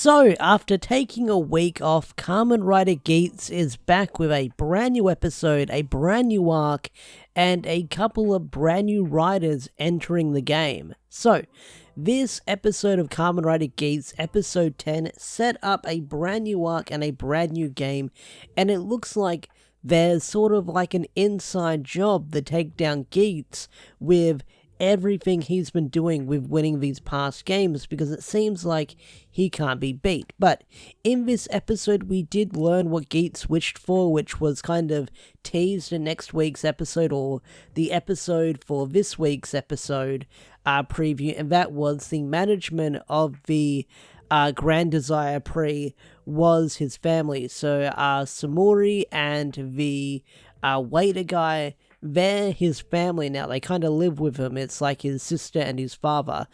So, after taking a week off, Kamen Rider Geats is back with a brand new episode, a brand new arc, and a couple of brand new riders entering the game. So, this episode of Kamen Rider Geats, episode 10, set up a brand new arc and a brand new game, and it looks like there's sort of like an inside job to take down Geats with everything he's been doing with winning these past games, because it seems like he can't be beat. But in this episode we did learn what Geats wished for, which was kind of teased in next week's episode, or the episode for this week's episode preview, and that was the management of the Grand Desire Pre was his family. So Samori and the waiter guy, they're his family now. They kind of live with him. It's like his sister and his father.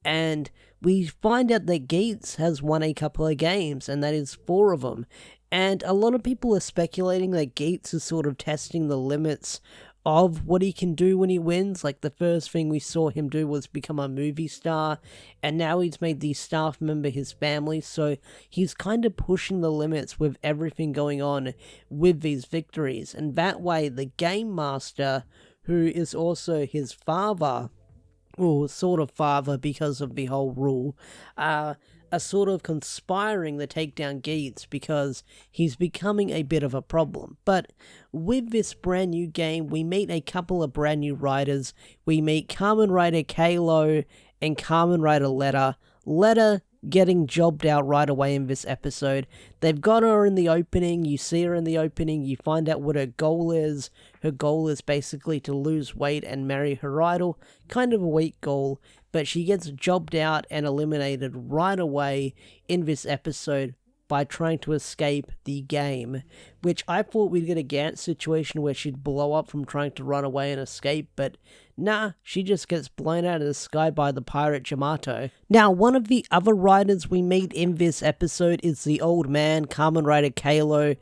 And we find out that Geats has won a couple of games, and that is 4 of them. And a lot of people are speculating that Geats is sort of testing the limits of what he can do when he wins. Like, the first thing we saw him do was become a movie star, and now he's made the staff member his family, so he's kind of pushing the limits with everything going on with these victories. And that way, the Game Master, who is also his father, or sort of father because of the whole rule, are sort of conspiring to take down Geats because he's becoming a bit of a problem. But with this brand new game, we meet a couple of brand new riders. We meet Kamen Rider Kalo and Kamen Rider Letta. Letta getting jobbed out right away in this episode. They've got her in the opening, you see her in the opening, you find out what her goal is. Her goal is basically to lose weight and marry her idol. Kind of a weak goal, but she gets jobbed out and eliminated right away in this episode by trying to escape the game, which I thought we'd get a Gantz situation where she'd blow up from trying to run away and escape, but nah, she just gets blown out of the sky by the pirate Yamato. Now, one of the other riders we meet in this episode is the old man, Kamen Rider Kalo,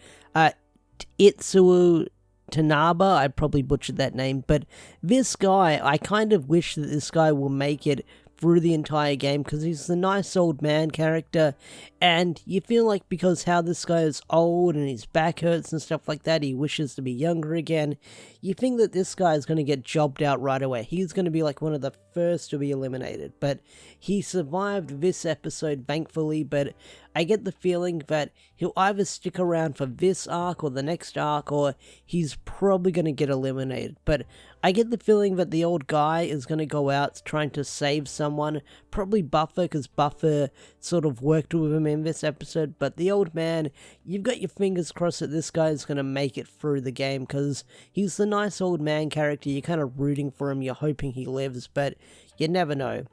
Itsuo Tanaba. I probably butchered that name, but this guy, I kind of wish that this guy will make it through the entire game, because he's the nice old man character, and you feel like because how this guy is old and his back hurts and stuff like that, he wishes to be younger again. You think that this guy is going to get jobbed out right away. He's going to be like one of the first to be eliminated, but he survived this episode, thankfully. But I get the feeling that he'll either stick around for this arc or the next arc, or he's probably going to get eliminated. But I get the feeling that the old guy is going to go out trying to save someone, probably Buffer, because Buffer sort of worked with him in this episode. But the old man, you've got your fingers crossed that this guy is going to make it through the game, because he's the nice old man character. You're kind of rooting for him, you're hoping he lives, but you never know.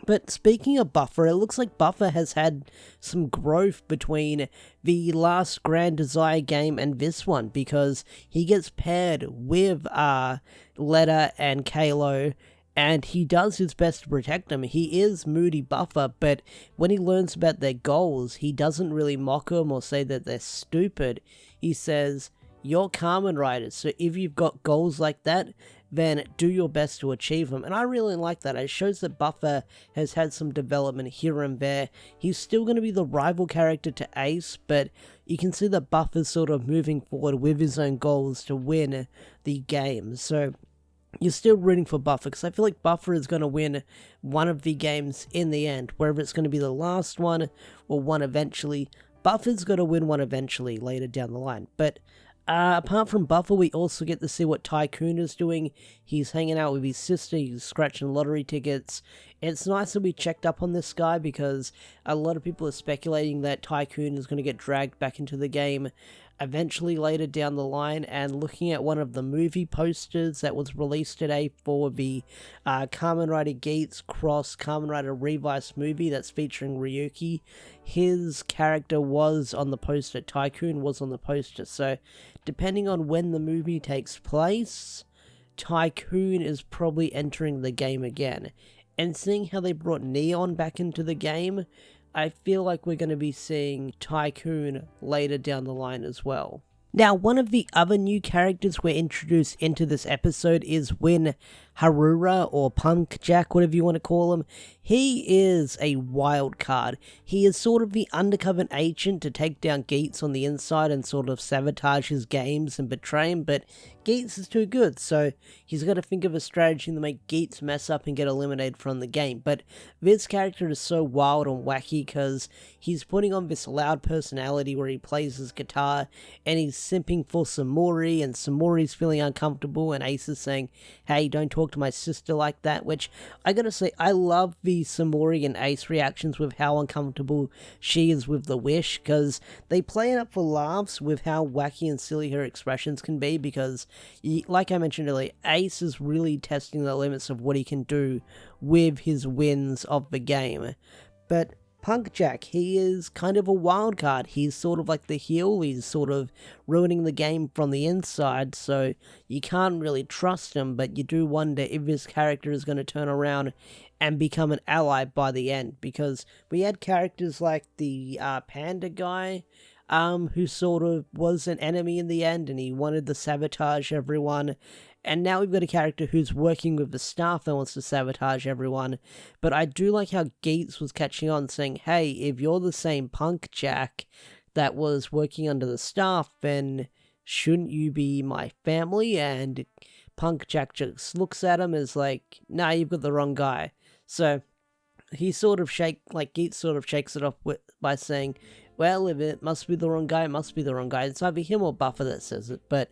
But speaking of Buffer, it looks like Buffer has had some growth between the last Grand Desire game and this one, because he gets paired with Letta and Kalo, and he does his best to protect them. He is moody Buffer, but when he learns about their goals, he doesn't really mock them or say that they're stupid. He says, "You're Kamen Riders, so if you've got goals like that, then do your best to achieve them." And I really like that. It shows that Buffer has had some development here and there. He's still going to be the rival character to Ace, but you can see that Buffer's sort of moving forward with his own goals to win the game. So you're still rooting for Buffer, because I feel like Buffer is going to win one of the games in the end, whether it's going to be the last one or one eventually. Buffer's going to win one eventually later down the line. But apart from Buffer, we also get to see what Tycoon is doing. He's hanging out with his sister, he's scratching lottery tickets. It's nice that we checked up on this guy, because a lot of people are speculating that Tycoon is going to get dragged back into the game eventually later down the line. And looking at one of the movie posters that was released today for the Kamen Rider Geats cross Kamen Rider Revice movie that's featuring Ryuki, his character was on the poster, Tycoon was on the poster. So depending on when the movie takes place, Tycoon is probably entering the game again. And seeing how they brought Neon back into the game, I feel like we're going to be seeing Tycoon later down the line as well. Now, one of the other new characters we're introduced into this episode is when Harura, or Punk Jack, whatever you want to call him. He is a wild card. He is sort of the undercover agent to take down Geats on the inside and sort of sabotage his games and betray him, but Geats is too good, so he's got to think of a strategy to make Geats mess up and get eliminated from the game. But this character is so wild and wacky because he's putting on this loud personality where he plays his guitar and he's simping for Samori, and Samori's feeling uncomfortable, and Ace is saying, hey, don't talk to my sister like that, which I gotta say, I love the Samori and Ace reactions with how uncomfortable she is with the wish, because they play it up for laughs with how wacky and silly her expressions can be, because like I mentioned earlier, Ace is really testing the limits of what he can do with his wins of the game. But Punk Jack, he is kind of a wild card. He's sort of like the heel. He's sort of ruining the game from the inside, so you can't really trust him, but you do wonder if this character is going to turn around and become an ally by the end, because we had characters like the panda guy, who sort of was an enemy in the end, and he wanted to sabotage everyone. And now we've got a character who's working with the staff that wants to sabotage everyone. But I do like how Geats was catching on, saying, hey, if you're the same Punk Jack that was working under the staff, then shouldn't you be my family? And Punk Jack just looks at him as like, nah, you've got the wrong guy. So he sort of Geats sort of shakes it off by saying, well, if it must be the wrong guy, it must be the wrong guy. It's either him or Buffer that says it, but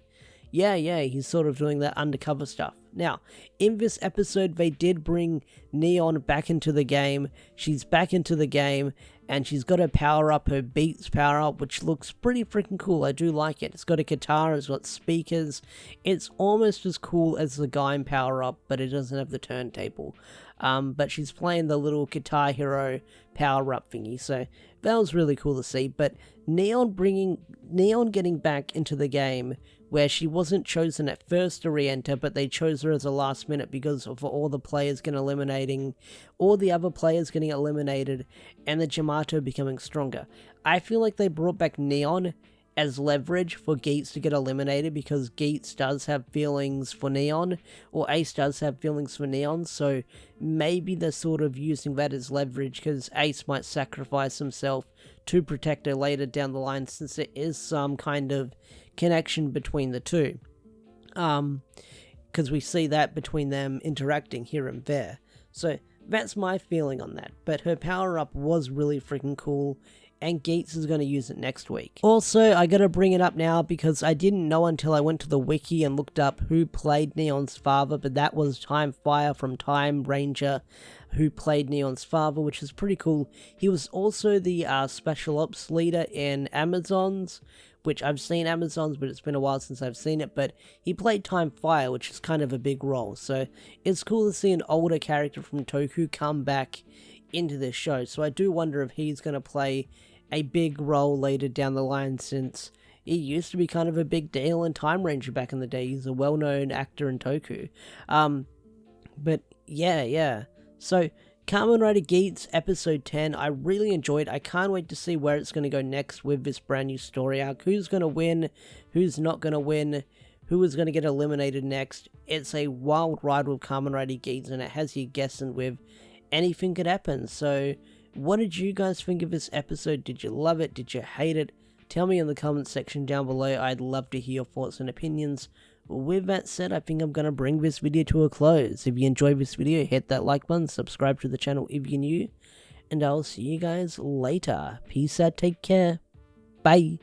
yeah, he's sort of doing that undercover stuff. Now, in this episode, they did bring Neon back into the game. She's back into the game, and she's got her power-up, her Beats power-up, which looks pretty freaking cool. I do like it. It's got a guitar, it's got speakers. It's almost as cool as the Gaim power-up, but it doesn't have the turntable. But she's playing the little Guitar Hero power-up thingy, so that was really cool to see. But Neon getting back into the game, where she wasn't chosen at first to re-enter, but they chose her as a last minute because of all the players getting all the other players getting eliminated, and the Jamato becoming stronger. I feel like they brought back Neon as leverage for Geats to get eliminated, because Geats does have feelings for Neon, or Ace does have feelings for Neon, so maybe they're sort of using that as leverage, because Ace might sacrifice himself to protect her later down the line, since there is some kind of connection between the two. Because we see that between them interacting here and there. So that's my feeling on that. But her power-up was really freaking cool, and Geats is going to use it next week. Also, I gotta bring it up now because I didn't know until I went to the wiki and looked up who played Neon's father, but that was Time Fire from Time Ranger who played Neon's father, which is pretty cool. He was also the special ops leader in Amazons, which I've seen Amazons, but it's been a while since I've seen it, but he played Time Fire, which is kind of a big role, so it's cool to see an older character from Toku come back into this show. So I do wonder if he's going to play a big role later down the line, since he used to be kind of a big deal in Time Ranger back in the day. He's a well-known actor in Toku. But yeah. So Kamen Rider Geats episode 10, I really enjoyed. I can't wait to see where it's going to go next with this brand new story arc. Who's going to win? Who's not going to win? Who is going to get eliminated next? It's a wild ride with Kamen Rider Geats, and it has you guessing with anything could happen. So what did you guys think of this episode? Did you love it? Did you hate it? Tell me in the comments section down below. I'd love to hear your thoughts and opinions. With that said, I think I'm going to bring this video to a close. If you enjoyed this video, hit that like button, subscribe to the channel if you're new, and I'll see you guys later. Peace out, take care, bye.